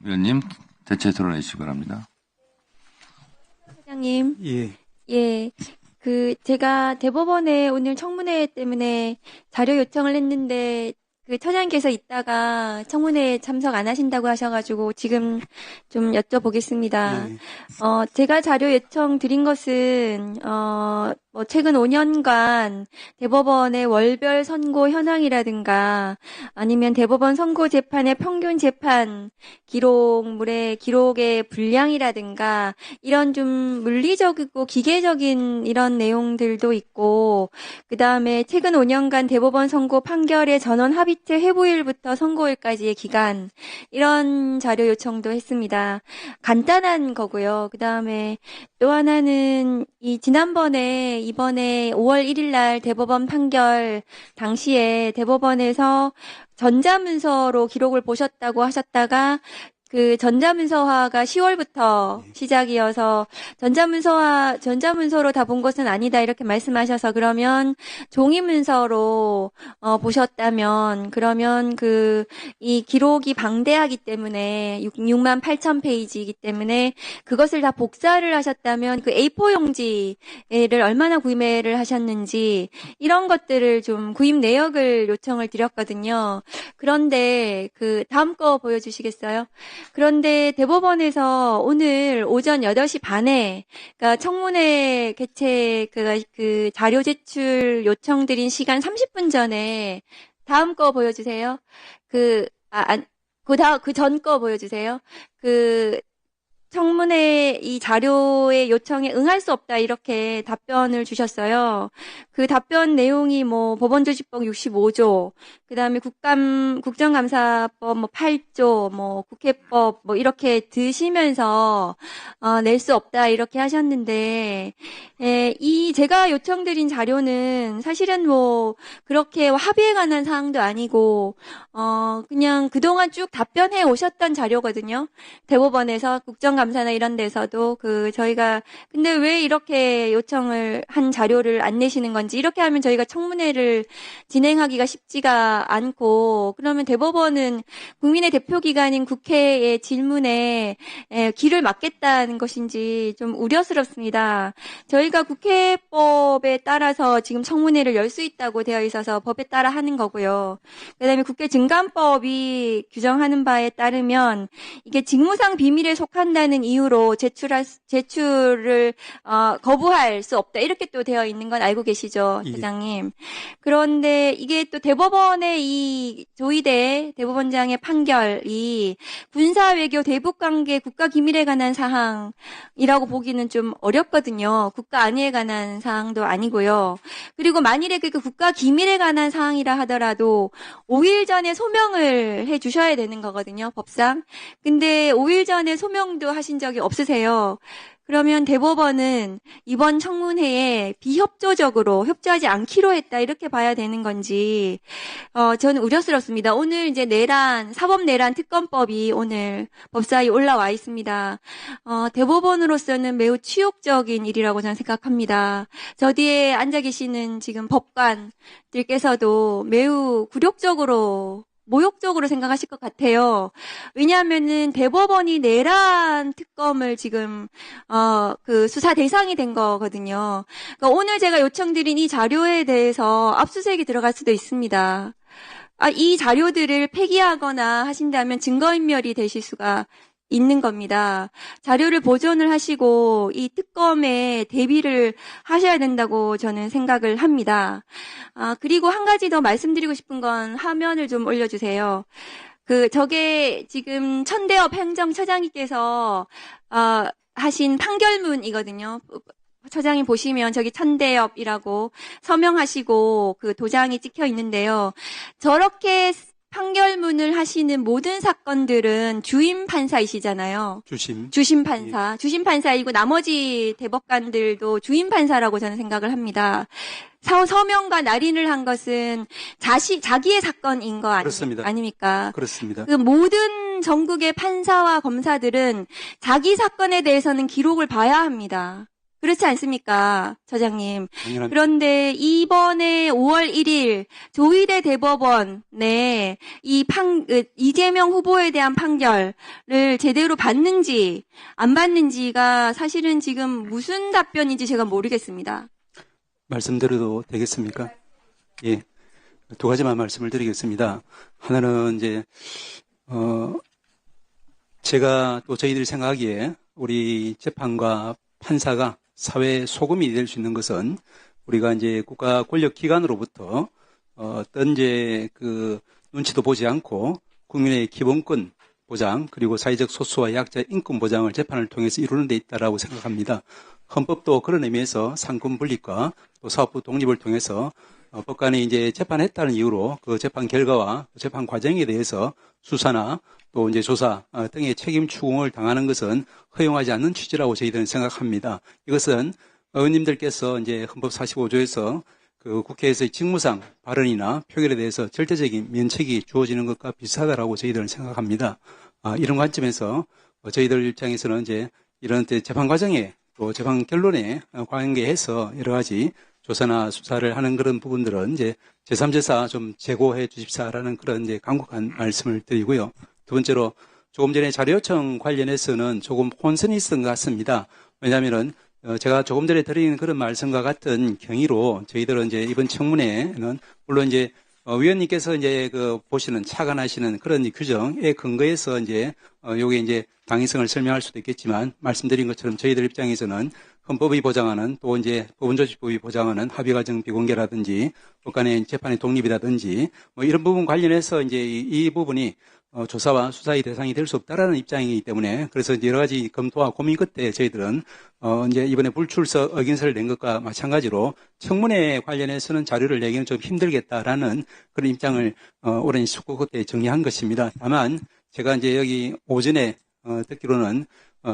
위원님, 대체 토론해 주시기 바랍니다. 회장님. 예. 제가 대법원에 오늘 청문회 때문에 자료 요청을 했는데, 처장님께서 이따가 청문회에 참석 안 하신다고 하셔가지고 지금 좀 여쭤보겠습니다. 예. 제가 자료 요청 드린 것은, 최근 5년간 대법원의 월별 선고 현황이라든가 아니면 대법원 선고 재판의 평균 재판 기록의 분량이라든가 이런 좀 물리적이고 기계적인 이런 내용들도 있고, 그 다음에 최근 5년간 대법원 선고 판결의 전원 합의체 회부일부터 선고일까지의 기간, 이런 자료 요청도 했습니다. 간단한 거고요. 그 다음에 또 하나는 이번에 5월 1일 날 대법원 판결 당시에 대법원에서 전자문서로 기록을 보셨다고 하셨다가 전자문서화가 10월부터 시작이어서 전자문서로 다 본 것은 아니다 이렇게 말씀하셔서, 그러면 종이문서로 보셨다면, 그러면 이 기록이 방대하기 때문에 6만 8천 페이지이기 때문에 그것을 다 복사를 하셨다면 A4 용지를 얼마나 구매를 하셨는지 이런 것들을 좀 구입 내역을 요청을 드렸거든요. 그런데 다음 거 보여주시겠어요? 그런데 대법원에서 오늘 오전 8시 반에, 그러니까 청문회 개최 자료 제출 요청드린 시간 30분 전에, 다음 거 보여주세요. 그 전 거 보여주세요. 청문회 이 자료의 요청에 응할 수 없다 이렇게 답변을 주셨어요. 그 답변 내용이 법원조직법 65조, 그다음에 국정감사법 8조, 국회법 이렇게 드시면서 낼 수 없다 이렇게 하셨는데, 제가 요청드린 자료는 사실은 그렇게 합의에 관한 사항도 아니고 그냥 그동안 쭉 답변해 오셨던 자료거든요. 대법원에서 국정감사나 이런 데서도 저희가 근데 왜 이렇게 요청을 한 자료를 안 내시는 건지, 이렇게 하면 저희가 청문회를 진행하기가 쉽지가 않고, 그러면 대법원은 국민의 대표기관인 국회의 질문에 귀를 막겠다는 것인지 좀 우려스럽습니다. 저희가 국회법에 따라서 지금 청문회를 열 수 있다고 되어 있어서 법에 따라 하는 거고요. 그다음에 국회 증감법이 규정하는 바에 따르면 이게 직무상 비밀에 속한다는 이유로 제출을 거부할 수 없다 이렇게 또 되어 있는 건 알고 계시죠, 회장님? 그런데 이게 또 대법원의 이 조희대 대법원장의 판결이 군사외교 대북관계 국가기밀에 관한 사항이라고 보기는 좀 어렵거든요. 국가 안위에 관한 사항도 아니고요. 그리고 만일에 국가기밀에 관한 사항이라 하더라도 5일 전에 소명을 해 주셔야 되는 거거든요, 법상. 근데 5일 전에 소명도 하신 적이 없으세요. 그러면 대법원은 이번 청문회에 비협조적으로 협조하지 않기로 했다 이렇게 봐야 되는 건지 저는 우려스럽습니다. 오늘 이제 사법 내란 특검법이 오늘 법사위에 올라와 있습니다. 대법원으로서는 매우 치욕적인 일이라고 저는 생각합니다. 저 뒤에 앉아 계시는 지금 법관들께서도 매우 모욕적으로 생각하실 것 같아요. 왜냐하면은 대법원이 내란 특검을 지금 수사 대상이 된 거거든요. 그러니까 오늘 제가 요청드린 이 자료에 대해서 압수수색이 들어갈 수도 있습니다. 이 자료들을 폐기하거나 하신다면 증거인멸이 되실 수가 있는 겁니다. 자료를 보존을 하시고 이 특검에 대비를 하셔야 된다고 저는 생각을 합니다. 그리고 한 가지 더 말씀드리고 싶은 건, 화면을 좀 올려주세요. 저게 지금 천대엽 행정처장님께서 하신 판결문이거든요. 처장님 보시면 저기 천대엽이라고 서명하시고 도장이 찍혀 있는데요. 저렇게 판결문을 하시는 모든 사건들은 주임 판사이시잖아요. 주심 판사. 예. 주심 판사이고 나머지 대법관들도 주임 판사라고 저는 생각을 합니다. 서명과 날인을 한 것은 자기의 사건인 거 그렇습니다. 아닙니까? 그렇습니다. 모든 전국의 판사와 검사들은 자기 사건에 대해서는 기록을 봐야 합니다. 그렇지 않습니까, 처장님? 당연합니다. 그런데 이번에 5월 1일 조희대 대법원 이재명 후보에 대한 판결을 제대로 받는지 안 받는지가 사실은 지금 무슨 답변인지 제가 모르겠습니다. 말씀드려도 되겠습니까? 예. 두 가지만 말씀을 드리겠습니다. 하나는 이제 제가 또 저희들이 생각하기에 우리 재판과 판사가 사회 소금이 될 수 있는 것은 우리가 이제 국가 권력 기관으로부터 어떤 이제 그 눈치도 보지 않고 국민의 기본권 보장 그리고 사회적 소수와 약자의 인권 보장을 재판을 통해서 이루는 데 있다라고 생각합니다. 헌법도 그런 의미에서 상권 분립과 또 사법부 독립을 통해서 법관이 이제 재판했다는 이유로 그 재판 결과와 재판 과정에 대해서 수사나 또 이제 조사 등의 책임 추궁을 당하는 것은 허용하지 않는 취지라고 저희들은 생각합니다. 이것은 의원님들께서 이제 헌법 45조에서 그 국회에서의 직무상 발언이나 표결에 대해서 절대적인 면책이 주어지는 것과 비슷하다라고 저희들은 생각합니다. 이런 관점에서 저희들 입장에서는 이제 이런 재판 과정에 또 재판 결론에 관계해서 여러 가지 조사나 수사를 하는 그런 부분들은 이제 제3제사 좀 제고해 주십사라는 그런 이제 간곡한 말씀을 드리고요. 두 번째로 조금 전에 자료 요청 관련해서는 조금 혼선이 있었던 것 같습니다. 왜냐하면은 제가 조금 전에 드린 그런 말씀과 같은 경위로 저희들은 이제 이번 청문회는 물론 이제 위원님께서 이제 그 보시는 착안하시는 그런 규정에 근거해서 이제 요게 이제 당위성을 설명할 수도 있겠지만 말씀드린 것처럼 저희들 입장에서는 헌법이 보장하는 또 이제 법원조직법이 보장하는 합의과정 비공개라든지 법관의 재판의 독립이라든지 뭐 이런 부분 관련해서 이제 이 부분이 조사와 수사의 대상이 될 수 없다라는 입장이기 때문에 그래서 이제 여러 가지 검토와 고민 끝에 저희들은 이제 이번에 불출석 의견서를 낸 것과 마찬가지로 청문회 관련해서는 자료를 내기는 좀 힘들겠다라는 그런 입장을 오랜 19구 때 정리한 것입니다. 다만 제가 이제 여기 오전에 듣기로는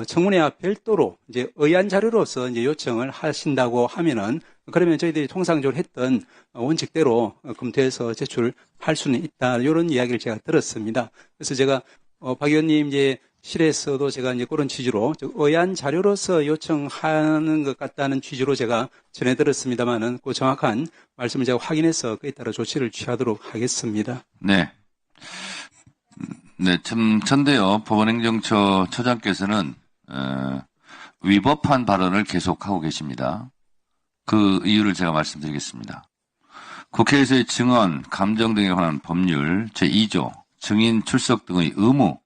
청문회와 별도로 이제 의안 자료로서 이제 요청을 하신다고 하면은 그러면 저희들이 통상적으로 했던 원칙대로 검토해서 제출할 수는 있다. 이런 이야기를 제가 들었습니다. 그래서 제가 박 의원님 이제 실에서도 제가 이제 그런 취지로 의안 자료로서 요청하는 것 같다는 취지로 제가 전해 들었습니다만은 그 정확한 말씀을 제가 확인해서 그에 따라 조치를 취하도록 하겠습니다. 네. 네, 전데요. 법원행정처 처장께서는 위법한 발언을 계속하고 계십니다. 그 이유를 제가 말씀드리겠습니다. 국회에서의 증언, 감정 등에 관한 법률 제2조 증인 출석 등의 의무,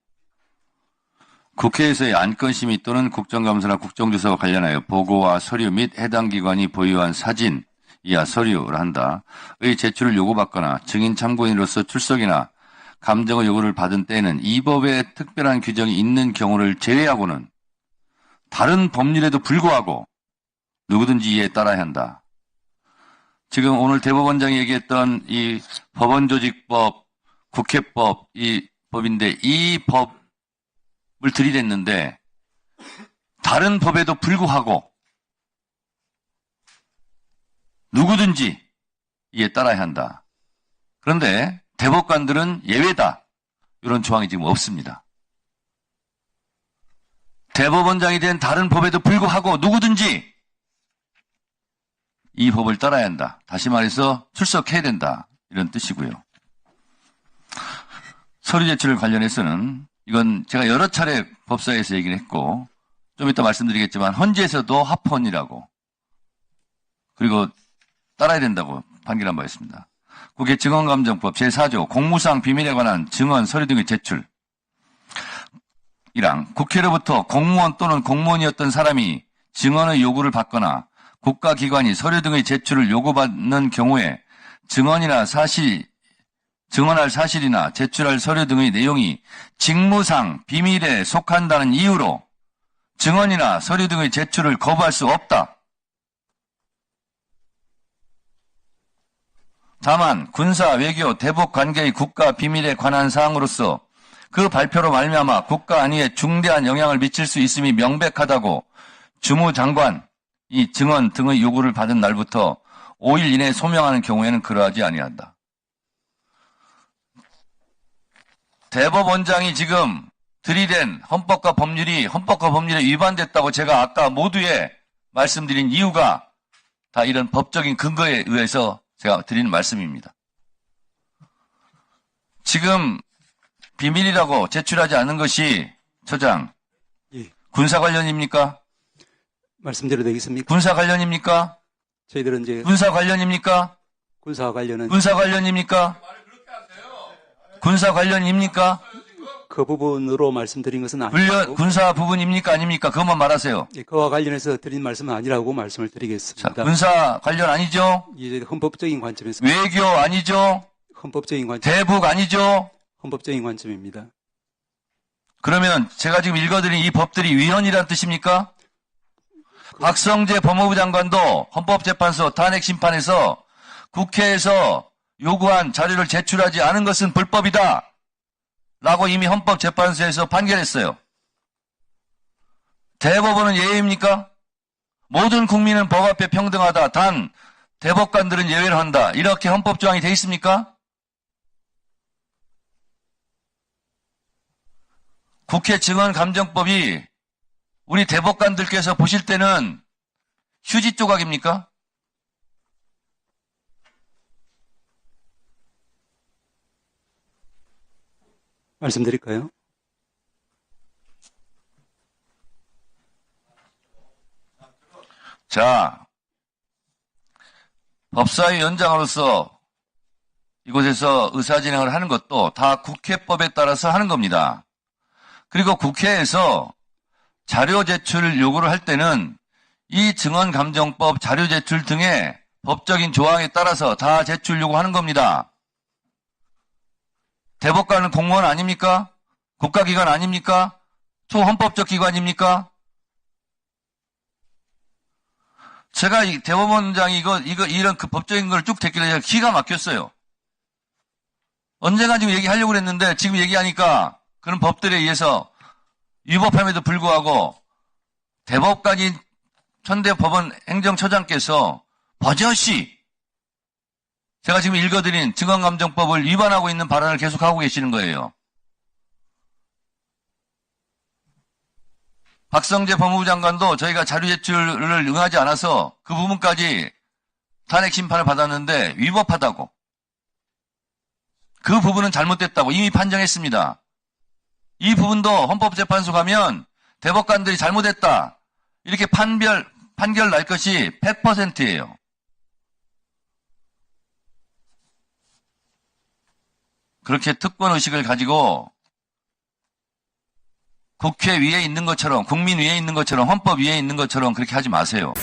국회에서의 안건심의 또는 국정감사나 국정조사와 관련하여 보고와 서류 및 해당 기관이 보유한 사진 이하 서류를 한다의 제출을 요구받거나 증인 참고인으로서 출석이나 감정의 요구를 받은 때에는 이 법에 특별한 규정이 있는 경우를 제외하고는 다른 법률에도 불구하고 누구든지 이에 따라야 한다. 지금 오늘 대법원장이 얘기했던 이 법원조직법, 국회법, 이 법인데 이 법을 들이댔는데 다른 법에도 불구하고 누구든지 이에 따라야 한다. 그런데 대법관들은 예외다. 이런 조항이 지금 없습니다. 대법원장이 된 다른 법에도 불구하고 누구든지 이 법을 따라야 한다. 다시 말해서 출석해야 된다. 이런 뜻이고요. 서류 제출 관련해서는 이건 제가 여러 차례 법사위에서 얘기를 했고 좀 이따 말씀드리겠지만 헌재에서도 합헌이라고 그리고 따라야 된다고 판결한 바 있습니다. 국회 증언감정법 제4조 공무상 비밀에 관한 증언, 서류 등의 제출. 이랑 국회로부터 공무원 또는 공무원이었던 사람이 증언의 요구를 받거나 국가기관이 서류 등의 제출을 요구받는 경우에 증언할 사실이나 제출할 서류 등의 내용이 직무상 비밀에 속한다는 이유로 증언이나 서류 등의 제출을 거부할 수 없다. 다만 군사, 외교, 대북 관계의 국가 비밀에 관한 사항으로서 그 발표로 말미암아 국가 안위에 중대한 영향을 미칠 수 있음이 명백하다고 주무장관 이 증언 등의 요구를 받은 날부터 5일 이내에 소명하는 경우에는 그러하지 아니한다. 대법원장이 지금 들이댄 헌법과 법률에 위반됐다고 제가 아까 모두에 말씀드린 이유가 다 이런 법적인 근거에 의해서 제가 드리는 말씀입니다. 지금 비밀이라고 제출하지 않은 것이 처장, 예. 군사 관련입니까? 말씀드려도 되겠습니까? 군사 관련입니까? 저희들은 이제 군사 관련입니까? 군사와 관련은 군사 관련입니까? 군사 관련입니까? 그 부분으로 말씀드린 것은 훈련, 아니고 군사 부분입니까? 아닙니까? 그것만 말하세요. 예, 그와 관련해서 드린 말씀은 아니라고 말씀을 자, 드리겠습니다. 군사 관련 아니죠? 이제 헌법적인 관점에서 외교 아니죠? 헌법적인 관점, 대북 아니죠? 헌법적인 관점입니다. 그러면 제가 지금 읽어드린 이 법들이 위헌이란 뜻입니까? 박성재 법무부 장관도 헌법재판소 탄핵심판에서 국회에서 요구한 자료를 제출하지 않은 것은 불법이다 라고 이미 헌법재판소에서 판결했어요. 대법원은 예외입니까? 모든 국민은 법 앞에 평등하다. 단 대법관들은 예외를 한다. 이렇게 헌법조항이 돼 있습니까? 국회 증언감정법이 우리 대법관들께서 보실 때는 휴지 조각입니까? 말씀드릴까요? 자, 법사위원장으로서 이곳에서 의사진행을 하는 것도 다 국회법에 따라서 하는 겁니다. 그리고 국회에서 자료 제출 요구를 할 때는 이 증언감정법 자료 제출 등의 법적인 조항에 따라서 다 제출 요구하는 겁니다. 대법관은 공무원 아닙니까? 국가기관 아닙니까? 초헌법적 기관입니까? 제가 이 대법원장이 이런 그 법적인 걸 쭉 듣길래 제가 기가 막혔어요. 언젠가 지금 얘기하려고 그랬는데 지금 얘기하니까 그런 법들에 의해서 위법함에도 불구하고 대법관인 천대법원 행정처장께서 버젓이 제가 지금 읽어드린 증언감정법을 위반하고 있는 발언을 계속하고 계시는 거예요. 박성재 법무부 장관도 저희가 자료 제출을 응하지 않아서 그 부분까지 탄핵 심판을 받았는데 위법하다고. 그 부분은 잘못됐다고 이미 판정했습니다. 이 부분도 헌법재판소 가면 대법관들이 잘못했다. 이렇게 판결 날 것이 100%예요. 그렇게 특권의식을 가지고 국회 위에 있는 것처럼, 국민 위에 있는 것처럼, 헌법 위에 있는 것처럼 그렇게 하지 마세요.